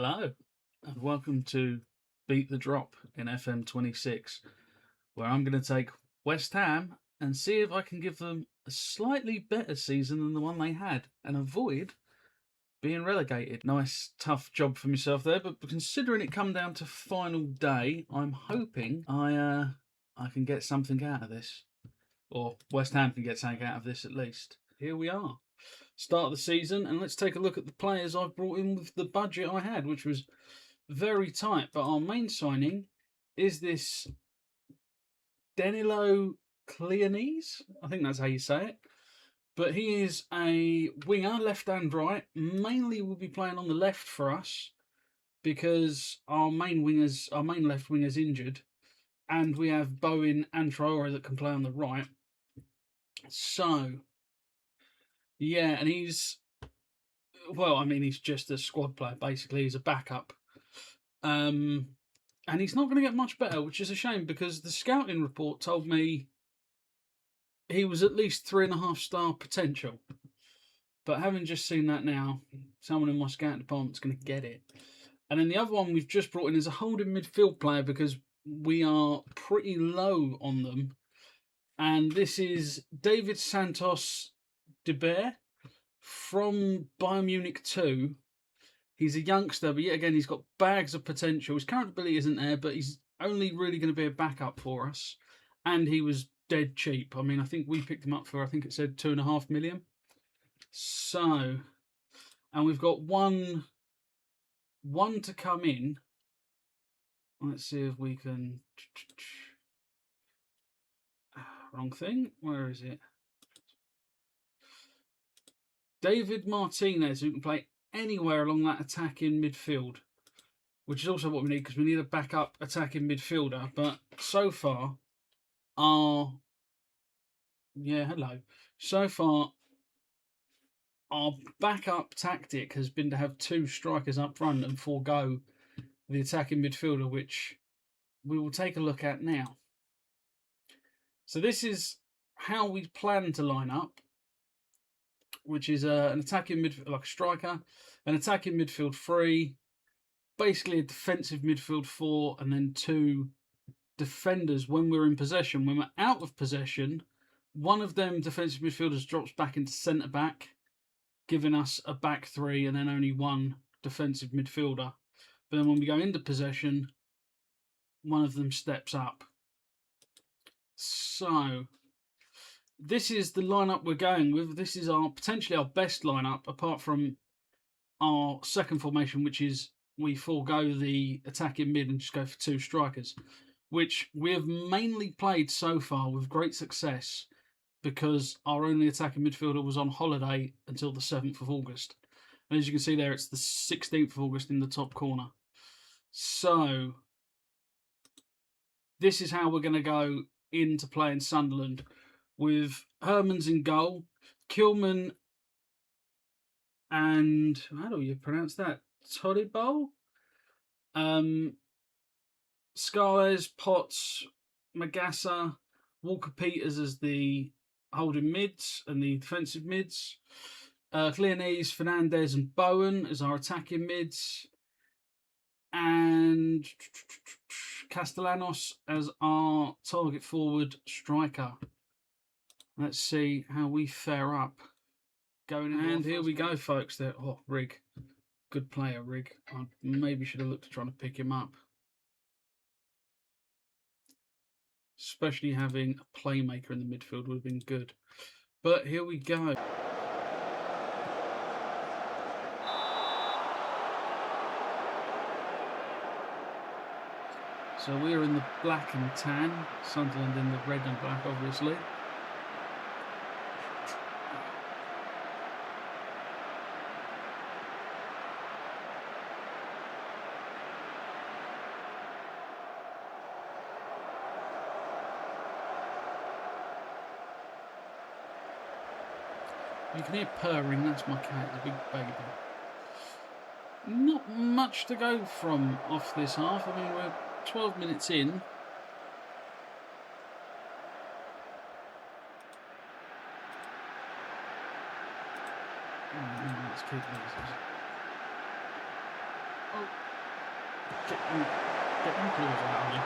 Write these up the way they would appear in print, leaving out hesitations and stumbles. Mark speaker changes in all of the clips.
Speaker 1: Hello, and welcome to Beat the Drop in FM26, where I'm going to take West Ham and see if I can give them a slightly better season than the one they had and avoid being relegated. Nice, tough job for myself there, but considering it come down to final day, I'm hoping I can get something out of this, or West Ham can get something out of this at least. Here we are. Start of the season, and let's take a look at the players I've brought in with the budget I had, which was very tight. But our main signing is this Danilo Cleonese. I think that's how you say it. But he is a winger, left and right. Mainly will be playing on the left for us because our main left winger's injured, and we have Bowen and Traore that can play on the right. So yeah, and he's just a squad player, basically. He's a backup. And he's not going to get much better, which is a shame because the scouting report told me he was at least 3.5-star potential. But having just seen that now, someone in my scouting department's going to get it. And then the other one we've just brought in is a holding midfield player because we are pretty low on them. And this is David Santos de Beer from Bayern Munich 2. He's a youngster, but yet again, he's got bags of potential. His current ability isn't there, but he's only really going to be a backup for us. And he was dead cheap. I mean, I think we picked him up for, I think it said 2.5 million. So, and we've got one to come in. Let's see if we can... Wrong thing. Where is it? David Martinez, who can play anywhere along that attacking midfield, which is also what we need because we need a backup attacking midfielder. But so far, our backup tactic has been to have 2 strikers up front and forego the attacking midfielder, which we will take a look at now. So this is how we plan to line up, which is an attacking midfield, like a striker, an attacking midfield 3, basically a defensive midfield 4, and then 2 defenders when we're in possession. When we're out of possession, one of them defensive midfielders drops back into centre back, giving us a back 3, and then only 1 defensive midfielder. But then when we go into possession, one of them steps up. So this is the lineup we're going with. This is potentially our best lineup, apart from our second formation, which is we forego the attacking mid and just go for 2 strikers, which we have mainly played so far with great success because our only attacking midfielder was on holiday until the 7th of August. And as you can see there, it's the 16th of August in the top corner. So this is how we're going to go into playing Sunderland, with Hermans in goal, Kilman and, how do you pronounce that? Todibo? Scarles, Potts, Magassa, Walker-Peters as the holding mids and the defensive mids. Cleonese, Fernandez and Bowen as our attacking mids. And Castellanos as our target forward striker. Let's see how we fare up. And here we go, folks. There, Rig. Good player, Rig. I maybe should have looked at trying to pick him up. Especially having a playmaker in the midfield would have been good. But here we go. So we're in the black and tan. Sunderland in the red and black, obviously. You can hear purring, that's my cat, the big baby. Not much to go from off this half. I mean, we're 12 minutes in. Let's keep these. Oh, get them claws out of me.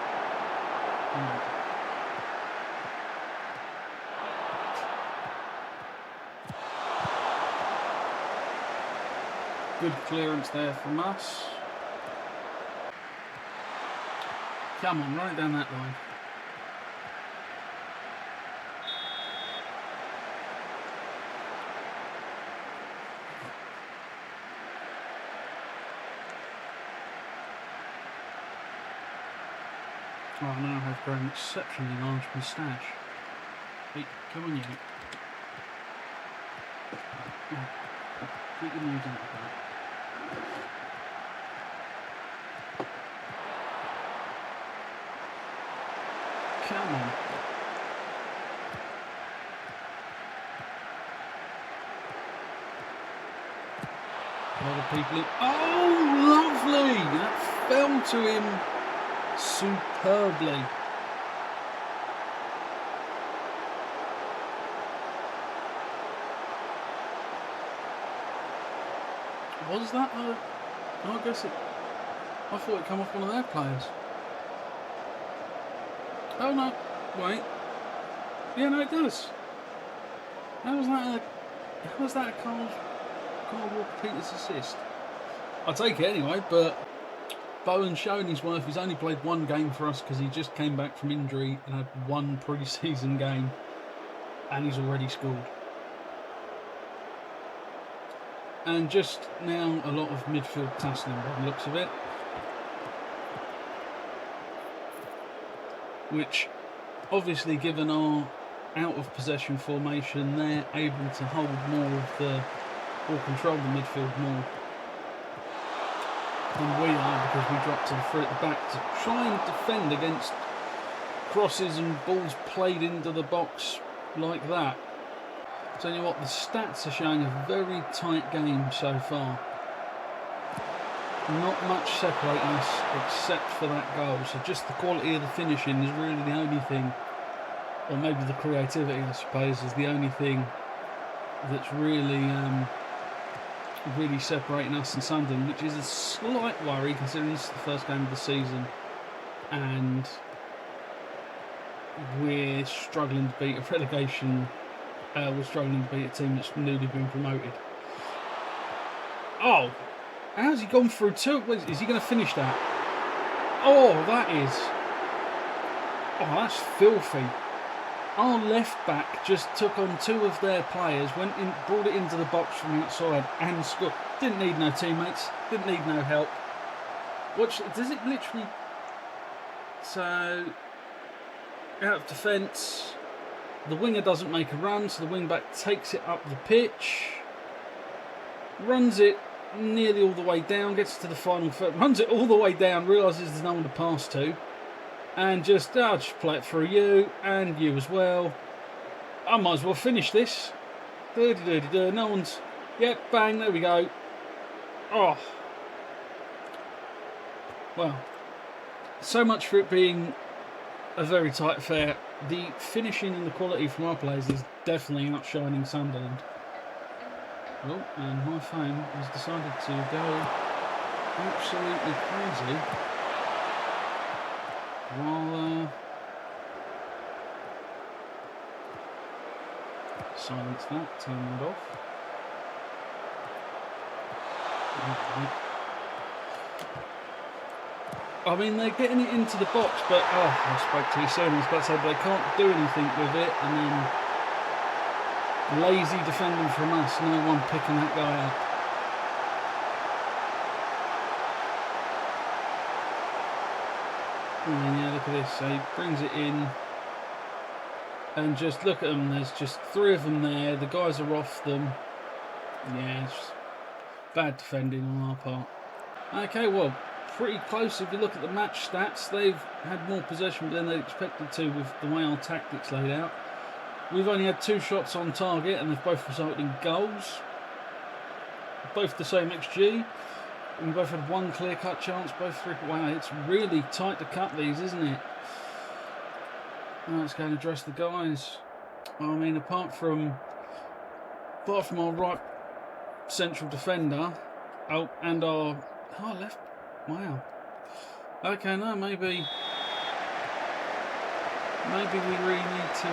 Speaker 1: Good clearance there from us. Come on, run it down that line. Oh, I now have grown an exceptionally large moustache. Hey, come on, you. Oh, keep your nose out of that. Come on. A lot of people in. Oh, lovely! That fell to him superbly. Was that a... I guess it... I thought it come off one of their players. Oh no, wait. Yeah, no, it does. How was that a Carl Walker-Peters assist? I'll take it anyway, but Bowen's showing his worth. He's only played one game for us because he just came back from injury and had one pre-season game, and he's already scored. And just now a lot of midfield tassling by the looks of it, which obviously, given our out of possession formation, they're able to hold more of the, or control the midfield more than we are, because we drop to the free at the back to try and defend against crosses and balls played into the box like that. Tell you what, the stats are showing a very tight game so far. Not much separating us except for that goal, so just the quality of the finishing is really the only thing, or maybe the creativity, I suppose, is the only thing that's really really separating us and Sunderland, which is a slight worry considering this is the first game of the season and we're struggling to beat a relegation. We're struggling to beat a team that's newly been promoted. Oh, how's he gone through two? Is he going to finish that? Oh, that is. Oh, that's filthy. Our left back just took on two of their players, went in, brought it into the box from outside and scored. Didn't need no teammates, didn't need no help. Watch, does it literally... So, out of defence, the winger doesn't make a run, so the wing back takes it up the pitch, runs it nearly all the way down, gets to the final third, runs it all the way down, realises there's no one to pass to, and just, I'll just play it through you, and you as well. I might as well finish this. No one's... Yep, bang, there we go. Oh. Well, so much for it being a very tight affair. The finishing and the quality from our players is definitely outshining Sunderland. Oh, and my phone has decided to go absolutely crazy. While silence that, turn that off. I mean, they're getting it into the box, but I spoke too soon. I was about to say, but they can't do anything with it, and then lazy defending from us. No one picking that guy up. And yeah, look at this. So he brings it in, and just look at them. There's just three of them there. The guys are off them. Yeah, it's just bad defending on our part. Okay, well, pretty close. If you look at the match stats, they've had more possession than they expected to with the way our tactics laid out. We've only had 2 shots on target, and they've both resulted in goals. Both the same XG. We both had 1 clear-cut chance, both 3. Wow, it's really tight to cut these, isn't it? Now let's go and address the guys. I mean, apart from our right central defender, and our left Wow. Okay, no, maybe we really need to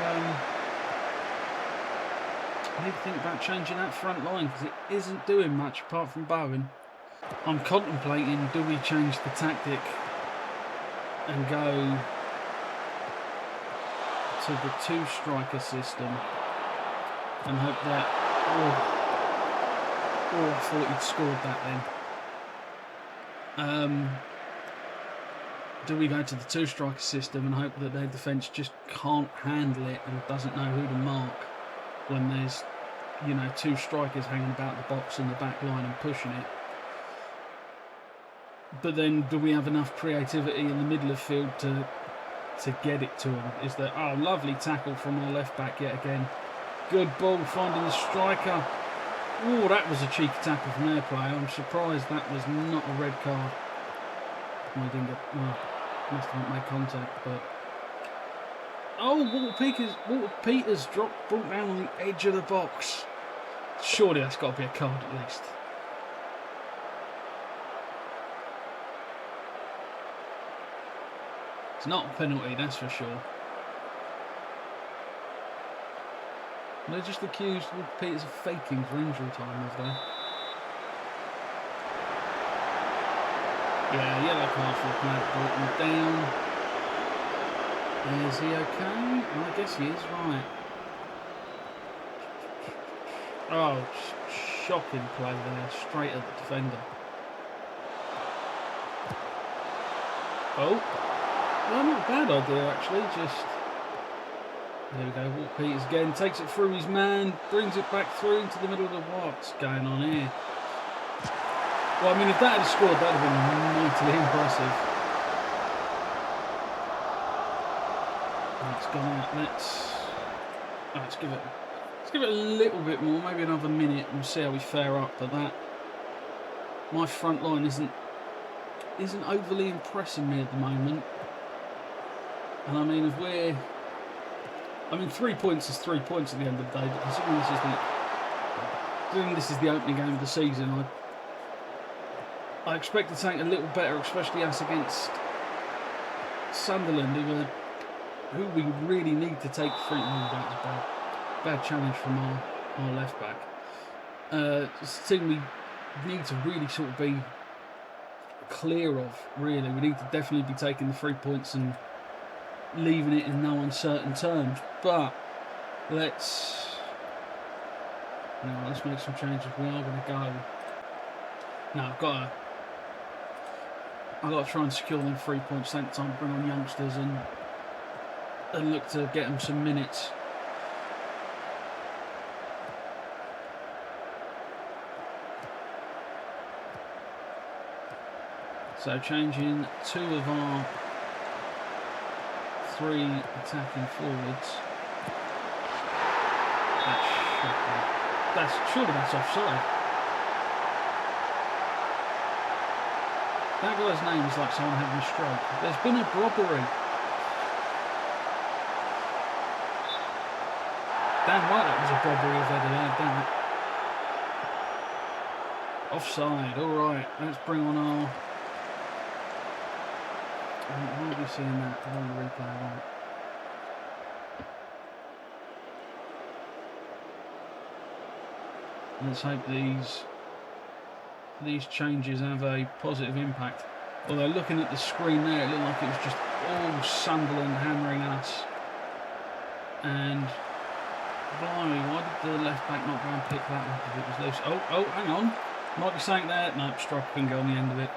Speaker 1: think about changing that front line because it isn't doing much apart from Bowen. I'm contemplating, do we change the tactic and go to the 2-striker system and hope that... Oh, I thought he'd scored that then. Do we go to the 2-striker system and hope that their defence just can't handle it and doesn't know who to mark when there's, 2 strikers hanging about the box and the back line and pushing it? But then, do we have enough creativity in the middle of field to get it to him? Is there... Oh, lovely tackle from our left back yet again. Good ball finding the striker. Oh, that was a cheeky tackle from their player. I'm surprised that was not a red card. Well, I didn't get... Well, must have not made contact, but... Oh, Walter Peters brought down on the edge of the box. Surely that's got to be a card at least. It's not a penalty, that's for sure. They're just accused Walter Peters of faking for injury time, have they? Yeah, yellow card for the player that brought him down. Is he okay? Well, I guess he is, right. Oh, shocking play there, straight at the defender. Oh, well, not a bad idea actually, just... There we go, Walter Peters again, takes it through his man, brings it back through into the middle of the... What's going on here? Well, I mean, if that had scored, that would have been mightily impressive. It's gone out. Let's give it a little bit more, maybe another minute, and see how we fare up. But my front line isn't overly impressing me at the moment. And I mean, 3 points is 3 points at the end of the day. But considering this is the opening game of the season, I expect to take a little better, especially us against Sunderland, who we really need to take 3. That was a bad challenge from our left back. It's a thing we need to really sort of be clear of, really. We need to definitely be taking the 3 points and leaving it in no uncertain terms. But let's make some changes. We are going to go. No, I've got to try and secure them 3 points. Take the time to bring on youngsters and look to get them some minutes. So changing 2 of our 3 attacking forwards. Surely that's offside. That guy's name is like someone having a stroke. There's been a robbery. Damn right that was a robbery if they'd allowed that. Offside, alright. Let's bring on our... Why are we seeing that on the replay? Right. Let's hope these changes have a positive impact. Although looking at the screen there, it looked like it was just all Sunderland hammering us. And blimey, why did the left back not go and pick that up if it was loose? Oh, hang on. Might be something there. Nope, striker couldn't go on the end of it.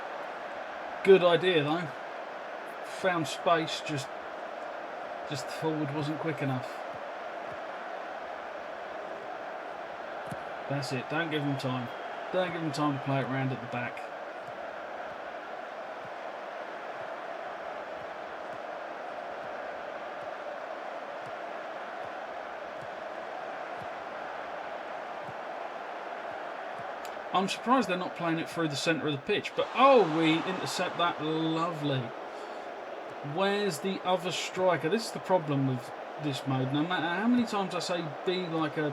Speaker 1: Good idea though. Found space, just forward wasn't quick enough. That's it. Don't give him time. Don't give him time to play it round at the back. I'm surprised they're not playing it through the centre of the pitch. But oh, we intercept that. Lovely. Where's the other striker? This is the problem with this mode. No matter how many times I say be like a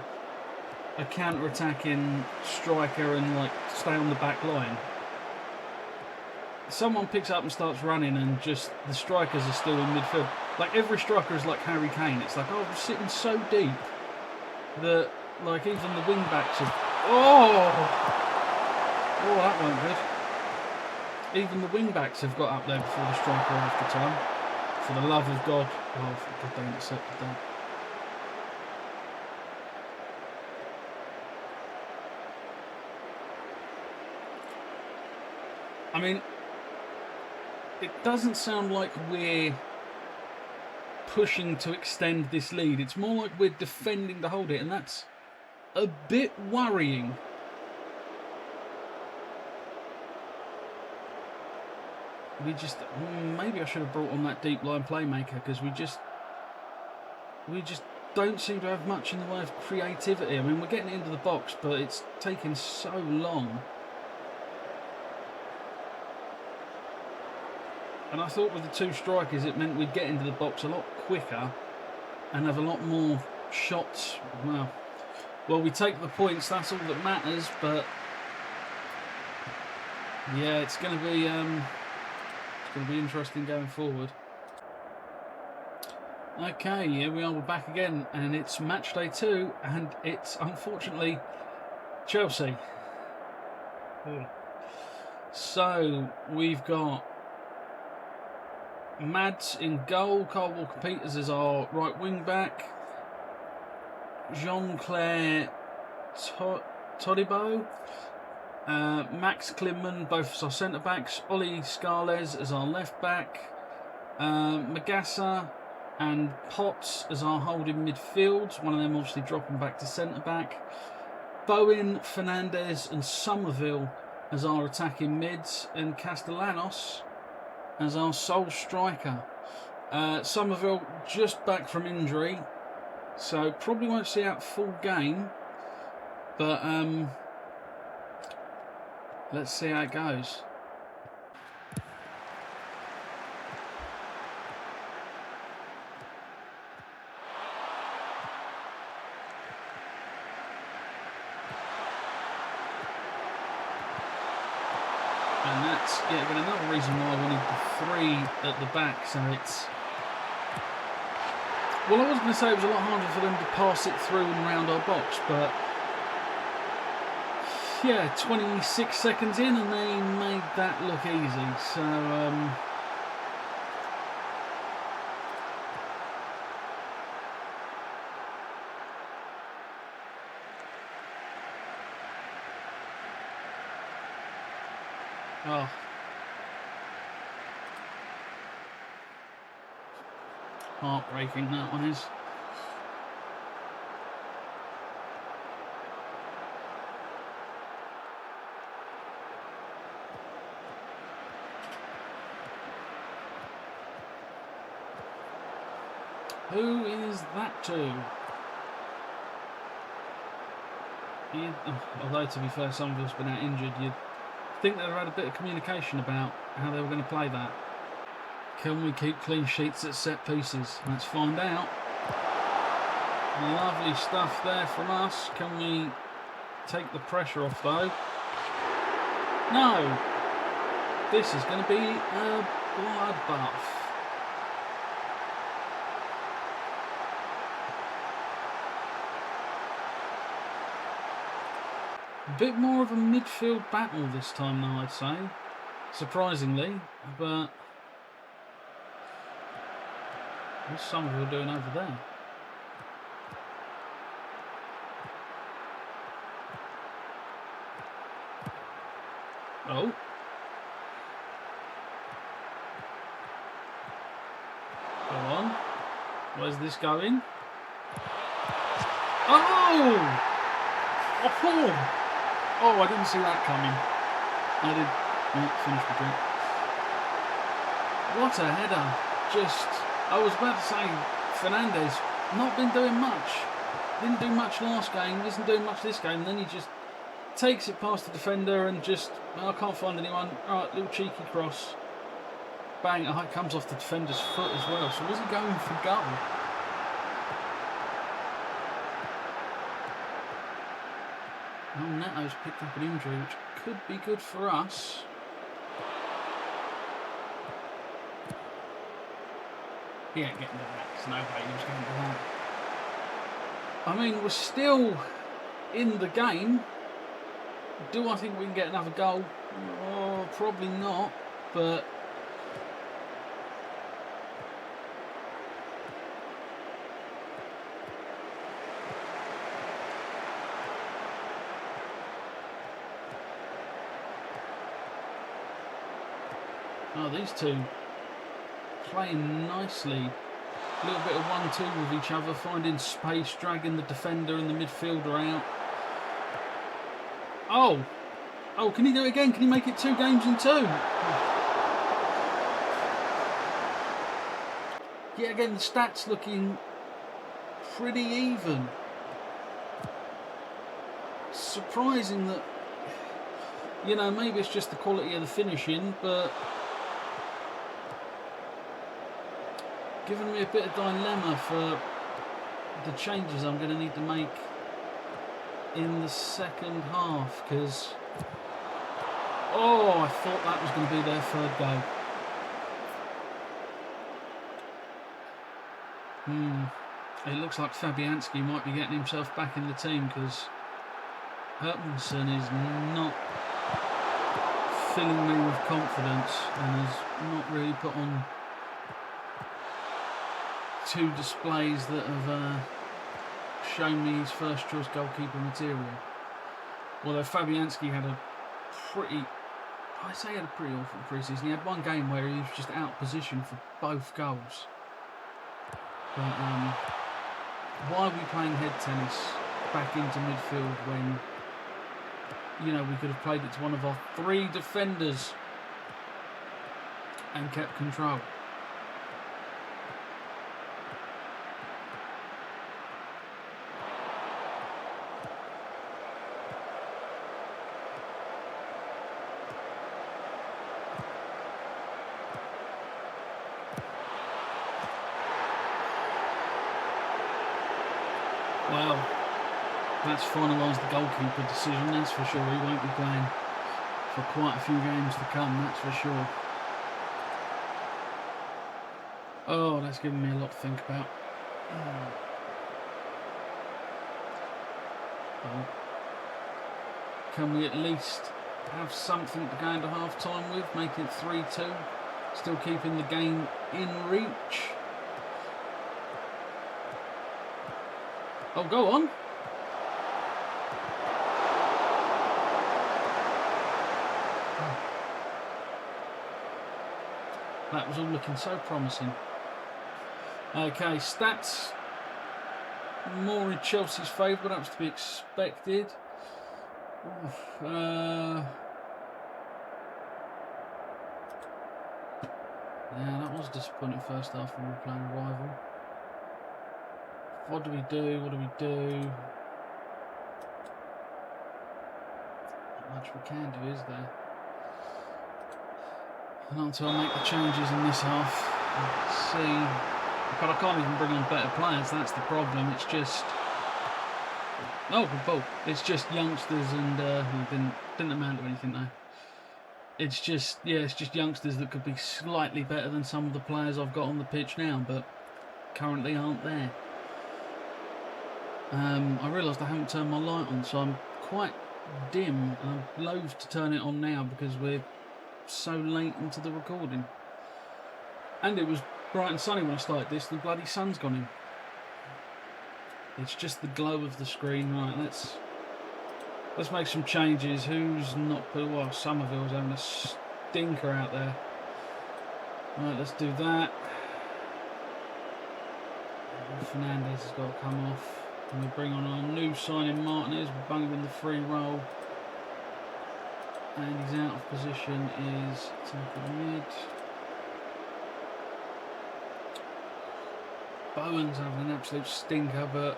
Speaker 1: counter-attacking striker and like stay on the back line, someone picks up and starts running, and just the strikers are still in midfield. Like every striker is like Harry Kane. It's like, oh, we're sitting so deep that like even the wing backs have. Oh, that weren't good. Even the wing backs have got up there before the striker after time. For the love of God! Oh, for God, they intercepted that. I mean, it doesn't sound like we're pushing to extend this lead. It's more like we're defending to hold it, and that's a bit worrying. We just maybe I should have brought on that deep line playmaker, because we just don't seem to have much in the way of creativity. I mean, we're getting into the box, but it's taking so long. And I thought with the two strikers, it meant we'd get into the box a lot quicker and have a lot more shots. Well, we take the points. That's all that matters. But yeah, it's going to be interesting going forward. Okay, here we are. We're back again, and it's match day 2, and it's unfortunately Chelsea. So we've got Mads in goal, Carl Walker-Peters is our right wing back, Jean-Claire Todibo, Max Klimman, both as our centre backs, Ollie Scarles as our left back, Magassa and Potts as our holding midfield, one of them obviously dropping back to centre back, Bowen, Fernandez and Somerville as our attacking mids, and Castellanos as our sole striker. Somerville just back from injury, so probably won't see out full game, but let's see how it goes. And that's again another reason why I wanted the 3 at the back. So it's, well, I was going to say it was a lot harder for them to pass it through and round our box, but yeah, 26 seconds in and they made that look easy. So oh, heartbreaking that one is. Who is that to? Although, to be fair, some of us have been out injured, you'd think they'd have had a bit of communication about how they were going to play that. Can we keep clean sheets at set pieces? Let's find out. Lovely stuff there from us. Can we take the pressure off though? No. This is going to be a bloodbath. A bit more of a midfield battle this time though, I'd say. Surprisingly, but what's Somerville doing over there? Oh. Go on. Where's this going? Oh! Oh, I didn't see that coming. I did not finish the drink. What a header. I was about to say, Fernandez, not been doing much. Didn't do much last game, isn't doing much this game. Then he just takes it past the defender and just, I can't find anyone. Alright, little cheeky cross. Bang, it comes off the defender's foot as well. So was he going for goal? Oh, Neto's picked up an injury, which could be good for us. He ain't getting to that. There's no way he was going to that. I mean, we're still in the game. Do I think we can get another goal? Oh, probably not, but oh, these two playing nicely. A little bit of 1-2 with each other, finding space, dragging the defender and the midfielder out. Oh! Oh, can he do it again? Can he make it 2 games in 2? Yeah, again, the stats looking pretty even. Surprising that, you know, maybe it's just the quality of the finishing, but giving me a bit of dilemma for the changes I'm going to need to make in the second half, because oh, I thought that was going to be their 3rd goal. It looks like Fabianski might be getting himself back in the team, because Hermanson is not filling me with confidence and has not really put on 2 displays that have shown me his first choice goalkeeper material. Although Fabianski had a pretty, I say he had a pretty awful pre-season. He had one game where he was just out of position for both goals. But why are we playing head tennis back into midfield when, you know, we could have played it to one of our 3 defenders and kept control? Well, that's finalised the goalkeeper decision, that's for sure. He won't be playing for quite a few games to come, that's for sure. Oh, that's given me a lot to think about. Oh. Can we at least have something to go into half-time with, make it 3-2, still keeping the game in reach? Oh, go on. That was all looking so promising. Okay, stats more in Chelsea's favour, but that was to be expected. Yeah, that was a disappointing first half when we were playing a rival. What do we do? What do we do? Not much we can do, is there? Not until I make the changes in this half. Let's see. But I can't even bring on better players, that's the problem. It's just... oh, good ball. It's just youngsters and... didn't amount to anything though. It's just, yeah, it's just youngsters that could be slightly better than some of the players I've got on the pitch now, but currently aren't there. I realised I haven't turned my light on, so I'm quite dim, and I'm loath to turn it on now because we're so late into the recording. And it was bright and sunny when I started this, the bloody sun's gone in. It's just the glow of the screen. Right, let's make some changes. Who's not... well, Somerville's having a stinker out there. Right, let's do that. Fernandez has got to come off. And we bring on our new signing Martinez. We bung him in the free roll. And he's out of position is centre mid. Bowen's having an absolute stinker, but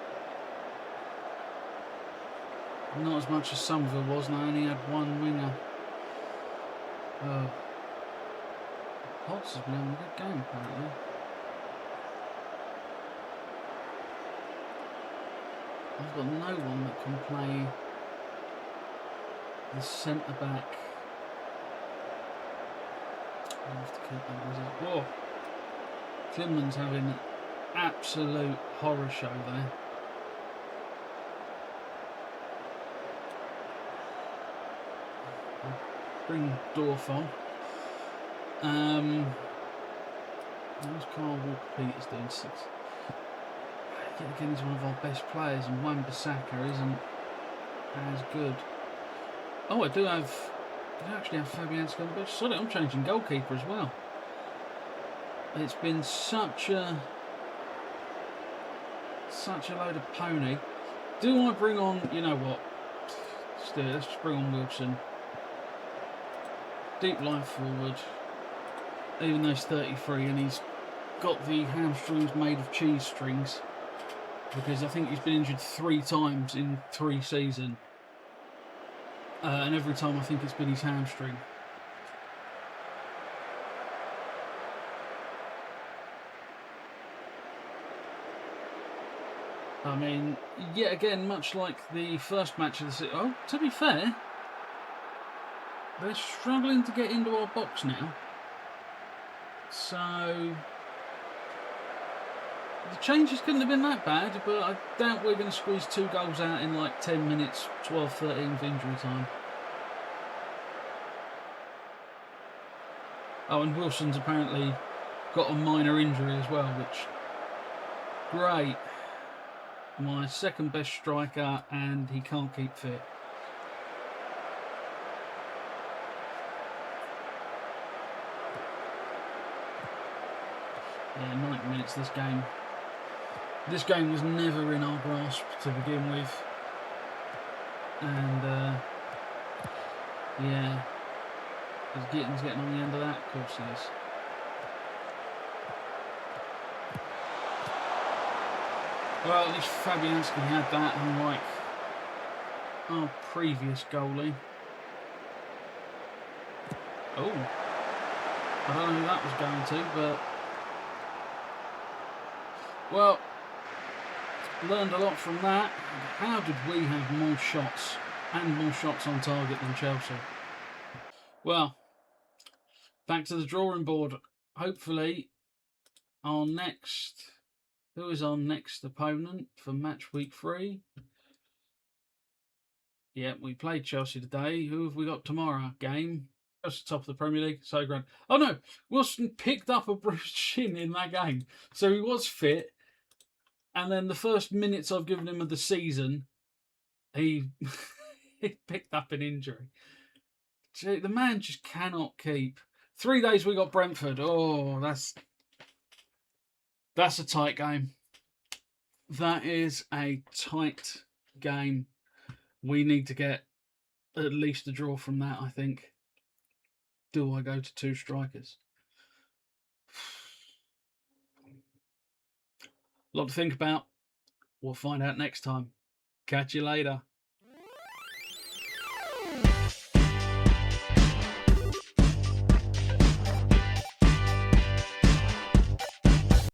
Speaker 1: not as much as Somerville was, and I only had one winger. Potts has been having a good game apparently. I've got no one that can play the centre back. I have to keep that. Whoa! Klimman's having an absolute horror show there. Bring Dorf on. What's Carl Walker-Peters doing? Yet again, he's one of our best players, and Wan-Bissaka isn't as good. Oh, I do actually have Fabianski on the bench. Sorry, I'm changing goalkeeper as well. It's been such a load of pony. Do I bring on? You know what? Let's just bring on Wilson. Deep line forward. Even though he's 33 and he's got the hamstrings made of cheese strings, because I think he's been injured 3 times in 3 seasons. And every time I think it's been his hamstring. I mean, yet again, much like the first match of the season. Oh, to be fair, they're struggling to get into our box now. So the changes couldn't have been that bad, but I doubt we're going to squeeze 2 goals out in like 10 minutes, 12-13 injury time. Oh, and Wilson's apparently got a minor injury as well, which, great. My second best striker, and he can't keep fit. Yeah, 90 minutes this game. This game was never in our grasp to begin with. And, yeah. Is Gittins getting on the end of that? Of course he is. Well, at least Fabianski had that, unlike our previous goalie. Oh. I don't know who that was going to, but... Well, learned a lot from that. How did we have more shots and more shots on target than Chelsea? Well, back to the drawing board. Hopefully, our next... Who is our next opponent for match week 3? Yeah, we played Chelsea today. Who have we got tomorrow? Game. Just top of the Premier League. So grand. Oh no, Wilson picked up a bruised shin in that game. So he was fit. And then the first minutes I've given him of the season, he, he picked up an injury. Gee, the man just cannot keep. 3 days we got Brentford. Oh, that's a tight game. That is a tight game. We need to get at least a draw from that, I think. Do I go to 2 strikers? A lot to think about. We'll find out next time. Catch you later.